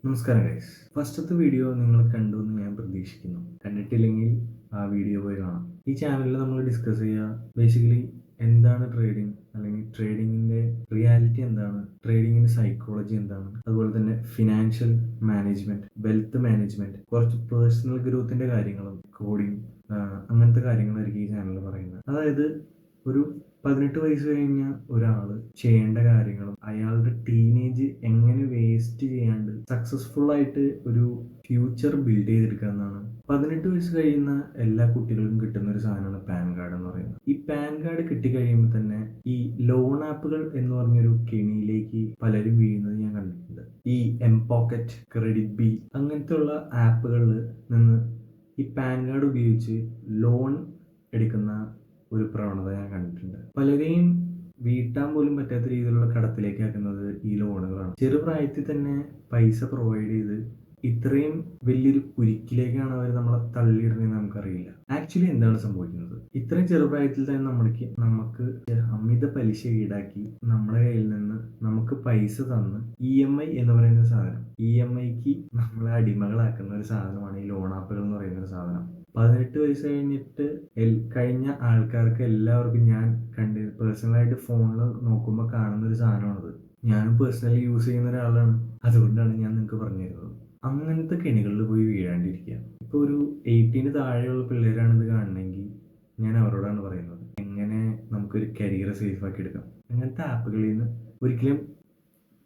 നമസ്കാരം ഗൈസ്. ഫസ്റ്റത്തെ വീഡിയോ നിങ്ങൾ കണ്ടു എന്ന് ഞാൻ പ്രതീക്ഷിക്കുന്നു. കണ്ടിട്ടില്ലെങ്കിൽ ആ വീഡിയോ പോയി കാണാം. ഈ ചാനലിൽ നമ്മൾ ഡിസ്കസ് ചെയ്യുക ബേസിക്കലി എന്താണ് ട്രേഡിംഗ്, അല്ലെങ്കിൽ ട്രേഡിങ്ങിൻ്റെ റിയാലിറ്റി എന്താണ്, ട്രേഡിങ്ങിൻ്റെ സൈക്കോളജി എന്താണ്, അതുപോലെ തന്നെ ഫിനാൻഷ്യൽ മാനേജ്മെൻറ്റ്, വെൽത്ത് മാനേജ്മെൻറ്റ്, കുറച്ച് പേഴ്സണൽ ഗ്രോത്തിൻ്റെ കാര്യങ്ങളും കോഡിങ്, അങ്ങനത്തെ കാര്യങ്ങളായിരിക്കും ഈ ചാനലിൽ പറയുന്നത്. അതായത് ഒരു 18 വയസ്സ് കഴിഞ്ഞ ഒരാൾ ചെയ്യേണ്ട കാര്യങ്ങളും അയാളുടെ ടീനേജ് എങ്ങനെ വേസ്റ്റ് ചെയ്യാണ്ട് സക്സസ്ഫുൾ ആയിട്ട് ഒരു ഫ്യൂച്ചർ ബിൽഡ് ചെയ്തെടുക്കുക എന്നാണ്. 18 വയസ്സ് കഴിയുന്ന എല്ലാ കുട്ടികൾക്കും കിട്ടുന്ന ഒരു സാധനമാണ് പാൻ കാർഡ് എന്ന് പറയുന്നത്. ഈ പാൻ കാർഡ് കിട്ടിക്കഴിയുമ്പോൾ തന്നെ ഈ ലോൺ ആപ്പുകൾ എന്ന് പറഞ്ഞൊരു കെണിയിലേക്ക് പലരും വീഴുന്നത് ഞാൻ കണ്ടിട്ടുണ്ട്. ഈ എം പോക്കറ്റ്, ക്രെഡിറ്റ് ബി അങ്ങനത്തെ ഉള്ള ആപ്പുകളിൽ നിന്ന് ഈ പാൻ കാർഡ് ഉപയോഗിച്ച് ലോൺ എടുക്കുന്ന ഒരു പ്രവണത ഞാൻ കണ്ടിട്ടുണ്ട്. പലരെയും വീട്ടാൻ പോലും പറ്റാത്ത രീതിയിലുള്ള കടത്തിലേക്ക് ആക്കുന്നത് ഈ ലോണുകളാണ്. ചെറുപ്രായത്തിൽ തന്നെ പൈസ പ്രൊവൈഡ് ചെയ്ത് ഇത്രയും വലിയൊരു കുരുക്കിലേക്കാണ് അവർ നമ്മളെ തള്ളിയിടുന്നതെന്ന് നമുക്കറിയില്ല. ആക്ച്വലി എന്താണ് സംഭവിക്കുന്നത്? ഇത്രയും ചെറുപ്രായത്തിൽ തന്നെ നമുക്ക് അമിത പലിശ ഈടാക്കി നമ്മുടെ കയ്യിൽ നിന്ന് നമുക്ക് പൈസ തന്ന് EMI എന്ന് പറയുന്ന സാധനം, EMIക്ക് നമ്മളെ അടിമകളാക്കുന്ന ഒരു സാധനമാണ് ഈ ലോൺ ആപ്പുകൾ എന്ന് പറയുന്ന ഒരു സാധനം. 18 വയസ്സ് കഴിഞ്ഞ ആൾക്കാർക്ക് എല്ലാവർക്കും ഞാൻ പേഴ്സണലായിട്ട് ഫോണിൽ നോക്കുമ്പോൾ കാണുന്ന ഒരു സാധനമാണത്. ഞാനും പേഴ്സണലി യൂസ് ചെയ്യുന്ന ഒരാളാണ്. അതുകൊണ്ടാണ് ഞാൻ നിങ്ങൾക്ക് പറഞ്ഞു തരുന്നത്. അങ്ങനത്തെ കെണികളിൽ പോയി വീഴാണ്ടിരിക്കുക. ഇപ്പോൾ ഒരു 18 താഴെയുള്ള പിള്ളേരാണിത് കാണണമെങ്കിൽ ഞാൻ അവരോടാണ് പറയുന്നത്, എങ്ങനെ നമുക്കൊരു കരിയർ സേഫ് ആക്കി എടുക്കാം. അങ്ങനത്തെ ആപ്പുകളിൽ നിന്ന് ഒരിക്കലും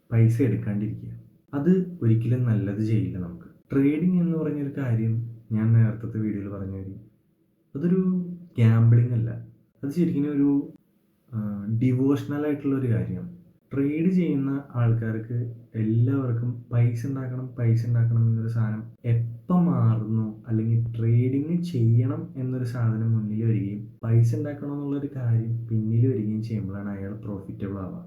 പൈസ എടുക്കാണ്ടിരിക്കുക. അത് ഒരിക്കലും നല്ലത് ചെയ്യില്ല നമുക്ക്. ട്രേഡിംഗ് എന്ന് പറഞ്ഞൊരു കാര്യം ഞാൻ നേരത്തെ വീഡിയോയിൽ പറഞ്ഞു തരും, അതൊരു ഗ്യാമ്പിളിംഗ് അല്ല. അത് ശരിക്കും ഒരു ഡിവോഷണൽ ആയിട്ടുള്ള ഒരു കാര്യമാണ്. ട്രേഡ് ചെയ്യുന്ന ആൾക്കാർക്ക് എല്ലാവർക്കും പൈസ ഉണ്ടാക്കണം എന്നൊരു സാധനം എപ്പം മാറുന്നു, അല്ലെങ്കിൽ ട്രേഡിങ് ചെയ്യണം എന്നൊരു സാധനം മുന്നിൽ വരികയും പൈസ ഉണ്ടാക്കണം എന്നുള്ളൊരു കാര്യം പിന്നിൽ വരികയും ചെയ്യുമ്പോഴാണ് അയാൾ പ്രോഫിറ്റബിൾ ആവുക.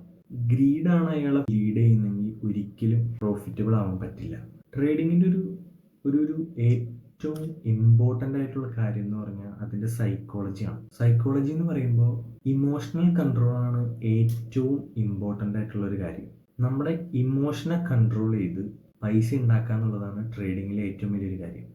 ഗ്രീഡാണ് അയാളെ ലീഡ് ചെയ്യുന്നതെങ്കിൽ ഒരിക്കലും പ്രോഫിറ്റബിൾ ആവാൻ പറ്റില്ല. ട്രേഡിങ്ങിൻ്റെ ഒരു ഏറ്റവും ഇമ്പോർട്ടൻ്റ് ആയിട്ടുള്ള കാര്യം എന്ന് പറഞ്ഞാൽ അതിൻ്റെ സൈക്കോളജിയാണ്. സൈക്കോളജി എന്ന് പറയുമ്പോൾ ഇമോഷണൽ കൺട്രോളാണ് ഏറ്റവും ഇമ്പോർട്ടൻ്റ് ആയിട്ടുള്ള ഒരു കാര്യം. നമ്മുടെ ഇമോഷനെ കൺട്രോൾ ചെയ്ത് പൈസ ഉണ്ടാക്കുക എന്നുള്ളതാണ് ട്രേഡിങ്ങിലെ ഏറ്റവും വലിയൊരു കാര്യം.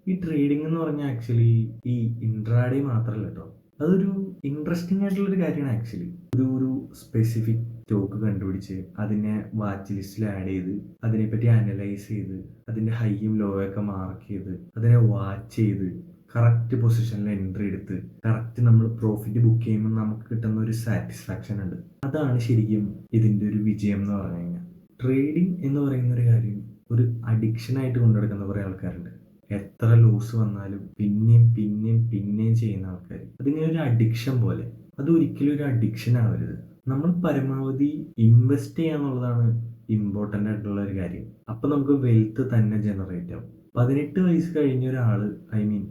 ഈ ട്രേഡിംഗ് എന്ന് പറഞ്ഞാൽ ആക്ച്വലി ഈ ഇൻട്രാഡേ മാത്രമല്ല കേട്ടോ, അതൊരു ഇൻട്രസ്റ്റിംഗ് ആയിട്ടുള്ളൊരു കാര്യമാണ്. ആക്ച്വലി ഒരു സ്പെസിഫിക് സ്റ്റോക്ക് കണ്ടുപിടിച്ച് അതിനെ വാച്ച് ലിസ്റ്റിൽ ആഡ് ചെയ്ത് അതിനെപ്പറ്റി അനലൈസ് ചെയ്ത് അതിൻ്റെ ഹൈയും ലോയൊക്കെ മാർക്ക് ചെയ്ത് അതിനെ വാച്ച് ചെയ്ത് കറക്റ്റ് പൊസിഷനിൽ എൻട്രി എടുത്ത് കറക്റ്റ് നമ്മൾ പ്രോഫിറ്റ് ബുക്ക് ചെയ്യുമ്പോൾ നമുക്ക് കിട്ടുന്ന ഒരു സാറ്റിസ്ഫാക്ഷൻ ഉണ്ട്. അതാണ് ശരിക്കും ഇതിൻ്റെ ഒരു വിജയം എന്ന് പറഞ്ഞു കഴിഞ്ഞാൽ. ട്രേഡിംഗ് എന്ന് പറയുന്ന ഒരു കാര്യം ഒരു അഡിക്ഷനായിട്ട് കൊണ്ടുനടക്കുന്ന കുറേ ആൾക്കാരുണ്ട്. എത്ര ലോസ് വന്നാലും പിന്നെയും ചെയ്യുന്ന ആൾക്കാർ. അതിങ്ങനെ ഒരു അഡിക്ഷൻ പോലെ. അത് ഒരിക്കലും ഒരു അഡിക്ഷൻ ആവരുത്. നമ്മൾ പരമാവധി ഇൻവെസ്റ്റ് ചെയ്യാന്നുള്ളതാണ് ഇമ്പോർട്ടൻ്റ് ആയിട്ടുള്ള ഒരു കാര്യം. അപ്പം നമുക്ക് വെൽത്ത് തന്നെ ജനറേറ്റ് ആവും. 18 വയസ്സ് കഴിഞ്ഞ ഒരാൾ,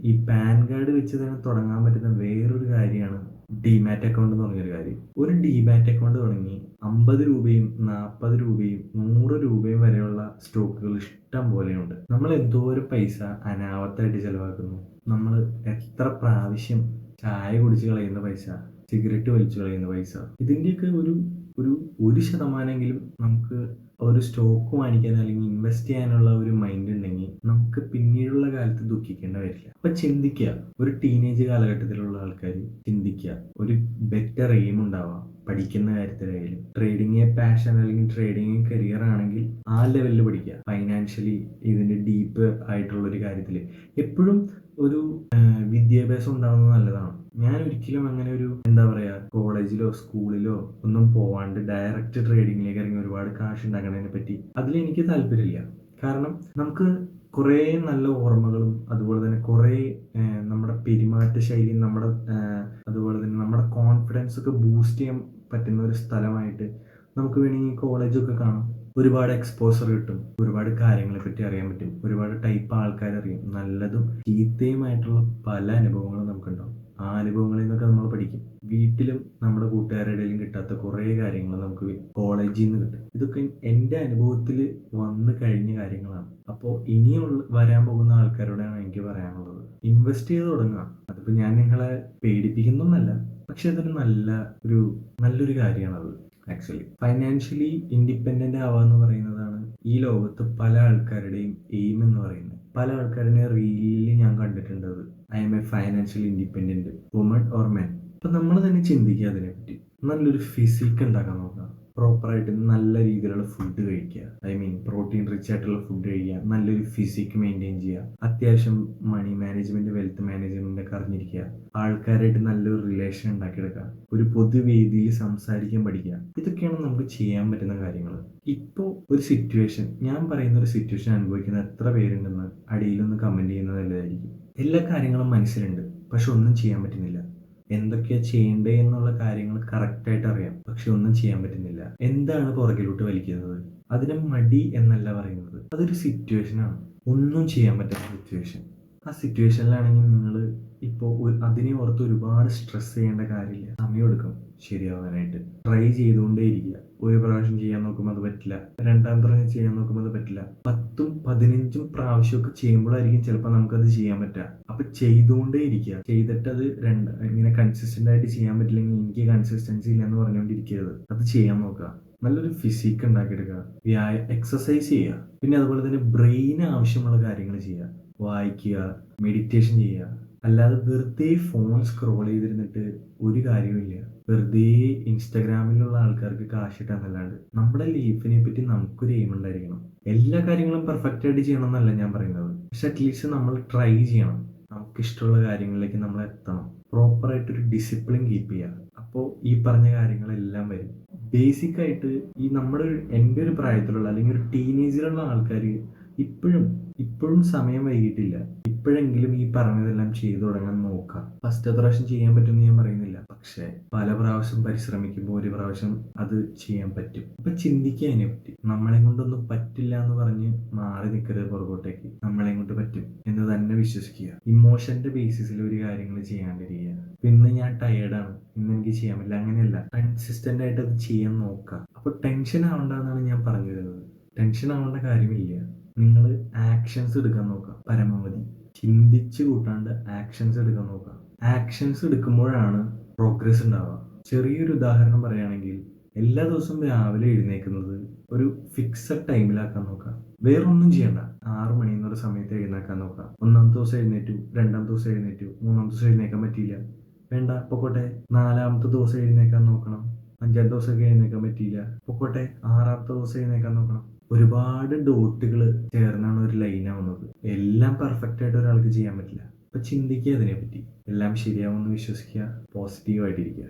ഈ പാൻ കാർഡ് വെച്ച് തന്നെ തുടങ്ങാൻ പറ്റുന്ന വേറൊരു കാര്യമാണ് ഡിമാറ്റ് അക്കൗണ്ട് എന്ന് പറഞ്ഞൊരു കാര്യം. ഒരു ഡിമാറ്റ് അക്കൗണ്ട് തുടങ്ങി 50 രൂപയും 40 രൂപയും 100 രൂപയും വരെയുള്ള സ്റ്റോക്കുകൾ ഇഷ്ടം പോലെയുണ്ട്. നമ്മൾ എന്തോരം പൈസ അനാവത്തായിട്ട് ചിലവാക്കുന്നു. നമ്മൾ എത്ര പ്രാവശ്യം ചായ കുടിച്ച് കളയുന്ന പൈസ, സിഗരറ്റ് വലിച്ചു കളയുന്ന പൈസ. ഇതിൻ്റെയൊക്കെ ഒരു ശതമാനമെങ്കിലും നമുക്ക് ഒരു സ്റ്റോക്ക് വാങ്ങിക്കാൻ അല്ലെങ്കിൽ ഇൻവെസ്റ്റ് ചെയ്യാനുള്ള ഒരു മൈൻഡ് ഉണ്ടെങ്കിൽ നമുക്ക് പിന്നീടുള്ള കാലത്ത് ദുഃഖിക്കേണ്ട വരില്ല. അപ്പൊ ചിന്തിക്കുക, ഒരു ടീനേജ് കാലഘട്ടത്തിലുള്ള ആൾക്കാർ ചിന്തിക്കുക, ഒരു ബെറ്റർ എയിം ഉണ്ടാവുക പഠിക്കുന്ന കാര്യത്തിലായാലും. ട്രേഡിങ് പാഷൻ അല്ലെങ്കിൽ ട്രേഡിങ് കരിയർ ആണെങ്കിൽ ആ ലെവലിൽ പഠിക്കുക. ഫൈനാൻഷ്യലി ഇതിന്റെ ഡീപ്പ് ആയിട്ടുള്ള ഒരു കാര്യത്തിൽ എപ്പോഴും ഒരു വിദ്യാഭ്യാസം ഉണ്ടാവുന്നത് നല്ലതാണ്. ഞാൻ ഒരിക്കലും അങ്ങനെ ഒരു കോളേജിലോ സ്കൂളിലോ ഒന്നും പോവാണ്ട് ഡയറക്റ്റ് ട്രേഡിങ്ങിലേക്ക് ഇറങ്ങി ഒരുപാട് കാശ് ഉണ്ടാക്കുന്നതിനെ പറ്റി അതിലെനിക്ക് താല്പര്യമില്ല. കാരണം നമുക്ക് കുറേ നല്ല ഓർമ്മകളും അതുപോലെ തന്നെ കുറേ നമ്മുടെ പെരുമാറ്റ ശൈലിയും അതുപോലെ തന്നെ നമ്മുടെ കോൺഫിഡൻസ് ഒക്കെ ബൂസ്റ്റ് ചെയ്യാൻ പറ്റുന്ന ഒരു സ്ഥലമായിട്ട് നമുക്ക് വേണമെങ്കിൽ കോളേജൊക്കെ കാണാം. ഒരുപാട് എക്സ്പോസർ കിട്ടും, ഒരുപാട് കാര്യങ്ങളെ പറ്റി അറിയാൻ പറ്റും, ഒരുപാട് ടൈപ്പ് ആൾക്കാരറിയും. നല്ലതും ചീത്തയുമായിട്ടുള്ള പല അനുഭവങ്ങളും നമുക്കുണ്ടാവും. ആ അനുഭവങ്ങളിൽ നിന്നൊക്കെ നമ്മൾ പഠിക്കും. വീട്ടിലും നമ്മുടെ കൂട്ടുകാരുടെയും കിട്ടാത്ത കുറേ കാര്യങ്ങൾ നമുക്ക് കോളേജിൽ നിന്ന് കിട്ടും. ഇതൊക്കെ എൻ്റെ അനുഭവത്തിൽ വന്നു കഴിഞ്ഞ കാര്യങ്ങളാണ്. അപ്പോൾ വരാൻ പോകുന്ന ആൾക്കാരോടാണ് എനിക്ക് പറയാനുള്ളത്, ഇൻവെസ്റ്റ് ചെയ്ത് തുടങ്ങുക. അതിപ്പോൾ ഞാൻ നിങ്ങളെ പേടിപ്പിക്കുന്നൊന്നല്ല, പക്ഷെ അതൊരു നല്ലൊരു കാര്യമാണത്. ആക്ച്വലി ഫൈനാൻഷ്യലി ഇൻഡിപെൻഡൻ്റ് ആവുക എന്ന് പറയുന്നതാണ് ഈ ലോകത്ത് പല ആൾക്കാരുടെയും എയിം എന്ന് പറയുന്നത്. പല ആൾക്കാരുടെ റീലിൽ ഞാൻ കണ്ടിട്ടുണ്ട് അത്. I M A financial independent woman or men. അപ്പൊ നമ്മൾ തന്നെ ചിന്തിക്കുക അതിനെപ്പറ്റി. നല്ലൊരു ഫിസിക് ഉണ്ടാക്കാൻ നോക്കുക. പ്രോപ്പറായിട്ട് നല്ല രീതിയിലുള്ള ഫുഡ് കഴിക്കുക. ഐ മീൻ പ്രോട്ടീൻ റിച്ച് ആയിട്ടുള്ള ഫുഡ് കഴിക്കുക. നല്ലൊരു ഫിസിക് മെയിൻറ്റെയിൻ ചെയ്യുക. അത്യാവശ്യം മണി മാനേജ്മെന്റ്, വെൽത്ത് മാനേജ്മെന്റ് ഒക്കെ അറിഞ്ഞിരിക്കുക. ആൾക്കാരായിട്ട് നല്ലൊരു റിലേഷൻ ഉണ്ടാക്കിയെടുക്കുക. ഒരു പൊതുവേദിയിൽ സംസാരിക്കാൻ പഠിക്കുക. ഇതൊക്കെയാണ് നമുക്ക് ചെയ്യാൻ പറ്റുന്ന കാര്യങ്ങൾ. ഇപ്പോൾ ഒരു സിറ്റുവേഷൻ, ഞാൻ പറയുന്ന ഒരു സിറ്റുവേഷൻ അനുഭവിക്കുന്ന എത്ര പേരുണ്ടെന്ന് അടിയിലൊന്ന് കമന്റ് ചെയ്യുന്നത് നല്ലതായിരിക്കും. എല്ലാ കാര്യങ്ങളും മനസ്സിലുണ്ട്, പക്ഷെ ഒന്നും ചെയ്യാൻ പറ്റുന്നില്ല. എന്തൊക്കെയാ ചെയ്യേണ്ടേ എന്നുള്ള കാര്യങ്ങൾ കറക്റ്റായിട്ട് അറിയാം, പക്ഷെ ഒന്നും ചെയ്യാൻ പറ്റുന്നില്ല. എന്താണ് പുറകിലോട്ട് വലിക്കുന്നത്? അതിനെ മടി എന്നല്ല പറയുന്നത്, അതൊരു സിറ്റുവേഷനാണ്. ഒന്നും ചെയ്യാൻ പറ്റാത്ത സിറ്റുവേഷൻ. ആ സിറ്റുവേഷനിലാണെങ്കിൽ നിങ്ങൾ ഇപ്പോൾ അതിനെ ഓർത്ത് ഒരുപാട് സ്ട്രെസ് ചെയ്യേണ്ട കാര്യമില്ല. സമയമെടുക്കും ശരിയാവാനായിട്ട്. ട്രൈ ചെയ്തുകൊണ്ടേയിരിക്കുക. ഒരു പ്രാവശ്യം ചെയ്യാൻ നോക്കുമ്പോൾ അത് പറ്റില്ല, രണ്ടാമത്തെ പ്രാവശ്യം ചെയ്യാൻ നോക്കുമ്പോൾ അത് പറ്റില്ല. 10ഉം 15ഉം പ്രാവശ്യമൊക്കെ ചെയ്യുമ്പോഴായിരിക്കും ചിലപ്പോൾ നമുക്കത് ചെയ്യാൻ പറ്റുക. അപ്പൊ ചെയ്തുകൊണ്ടേ ഇരിക്കുക. ചെയ്തിട്ട് അത് ഇങ്ങനെ കൺസിസ്റ്റന്റ് ആയിട്ട് ചെയ്യാൻ പറ്റില്ലെങ്കിൽ എനിക്ക് കൺസിസ്റ്റൻസി ഇല്ല എന്ന് പറഞ്ഞുകൊണ്ടിരിക്കരുത്. അത് ചെയ്യാൻ നോക്കുക. നല്ലൊരു ഫിസിക് ഉണ്ടാക്കിയെടുക്കുക. എക്സസൈസ് ചെയ്യുക. പിന്നെ അതുപോലെ തന്നെ ബ്രെയിന് ആവശ്യമുള്ള കാര്യങ്ങൾ ചെയ്യുക. വായിക്കുക, മെഡിറ്റേഷൻ ചെയ്യുക. അല്ലാതെ വെറുതെ ഫോൺ സ്ക്രോൾ ചെയ്തിരുന്നിട്ട് ഒരു കാര്യമില്ല. വെറുതെ ഇൻസ്റ്റാഗ്രാമിലുള്ള ആൾക്കാർക്ക് കാശ് കിട്ടാന്നല്ലാണ്ട് നമ്മുടെ ലൈഫിനെ പറ്റി നമുക്കൊരു എയിം ഉണ്ടായിരിക്കണം. എല്ലാ കാര്യങ്ങളും പെർഫെക്റ്റ് ആയിട്ട് ചെയ്യണം എന്നല്ല ഞാൻ പറയുന്നത്, പക്ഷെ അറ്റ്ലീസ്റ്റ് നമ്മൾ ട്രൈ ചെയ്യണം. നമുക്ക് ഇഷ്ടമുള്ള കാര്യങ്ങളിലേക്ക് നമ്മൾ എത്തണം. പ്രോപ്പറായിട്ടൊരു ഡിസിപ്ലിൻ കീപ്പ് ചെയ്യുക. അപ്പോൾ ഈ പറഞ്ഞ കാര്യങ്ങളെല്ലാം വരും. ബേസിക് ആയിട്ട് ഈ എൻ്റെ ഒരു പ്രായത്തിലുള്ള അല്ലെങ്കിൽ ഒരു ടീനേജിലുള്ള ആൾക്കാർ ഇപ്പോഴും സമയം വൈകിട്ടില്ല. ഇപ്പോഴെങ്കിലും ഈ പറഞ്ഞതെല്ലാം ചെയ്തു തുടങ്ങാൻ നോക്കാം. ഫസ്റ്റ് പ്രാവശ്യം ചെയ്യാൻ പറ്റുമെന്ന് ഞാൻ പറയുന്നില്ല, പക്ഷെ പല പ്രാവശ്യം പരിശ്രമിക്കുമ്പോൾ ഒരു പ്രാവശ്യം അത് ചെയ്യാൻ പറ്റും. അപ്പൊ ചിന്തിക്കുക അതിനെപ്പറ്റി. നമ്മളെ കൊണ്ടൊന്നും പറ്റില്ല എന്ന് പറഞ്ഞ് മാറി നിൽക്കരുത് പുറകോട്ടേക്ക്. നമ്മളെ കൊണ്ട് പറ്റും എന്ന് തന്നെ വിശ്വസിക്കുക. ഇമോഷന്റെ ബേസിസിൽ ഒരു കാര്യങ്ങൾ ചെയ്യാണ്ടിരിക്കുക. പിന്നെ ഞാൻ ടയേർഡാണ്, ഇന്ന് എനിക്ക് ചെയ്യാൻ പറ്റില്ല, അങ്ങനെയല്ല. കൺസിസ്റ്റന്റ് ആയിട്ട് അത് ചെയ്യാൻ നോക്കുക. അപ്പൊ ടെൻഷൻ ആവണ്ടെന്നാണ് ഞാൻ പറഞ്ഞു തരുന്നത്. ടെൻഷൻ ആവേണ്ട കാര്യമില്ല. നിങ്ങൾ ആക്ഷൻസ് എടുക്കാൻ നോക്കുക. പരമാവധി ചിന്തിച്ച് കൂട്ടാണ്ട് ആക്ഷൻസ് എടുക്കാൻ നോക്കുക. ആക്ഷൻസ് എടുക്കുമ്പോഴാണ് പ്രോഗ്രസ് ഉണ്ടാവുക. ചെറിയൊരു ഉദാഹരണം പറയുകയാണെങ്കിൽ, എല്ലാ ദിവസവും രാവിലെ എഴുന്നേൽക്കുന്നത് ഒരു ഫിക്സഡ് ടൈമിലാക്കാൻ നോക്കുക. വേറൊന്നും ചെയ്യണ്ട. 6 മണി എന്നൊരു സമയത്ത് എഴുന്നേക്കാൻ നോക്കുക. 1-ാമത്തെ ദിവസം എഴുന്നേറ്റു, 2-ാമത്തെ ദിവസം എഴുന്നേറ്റു, 3-ാമത്തെ ദിവസം എഴുന്നേക്കാൻ പറ്റിയില്ല, വേണ്ട പൊക്കോട്ടെ. 4-ാമത്തെ ദിവസം എഴുന്നേക്കാൻ നോക്കണം. 5-ാമത്തെ ദിവസമൊക്കെ എഴുന്നേക്കാൻ പറ്റിയില്ല, പൊക്കോട്ടെ. 6-ാമത്തെ ദിവസം എഴുന്നേക്കാൻ നോക്കണം. ഒരുപാട് ഡോട്ടുകൾ ചേർന്നാണ് ഒരു ലൈനാവുന്നത്. എല്ലാം പെർഫെക്റ്റ് ആയിട്ട് ഒരാൾക്ക് ചെയ്യാൻ പറ്റില്ല. അപ്പൊ ചിന്തിക്കുക അതിനെപ്പറ്റി. എല്ലാം ശരിയാവുമെന്ന് വിശ്വസിക്കുക. പോസിറ്റീവായിട്ടിരിക്കുക.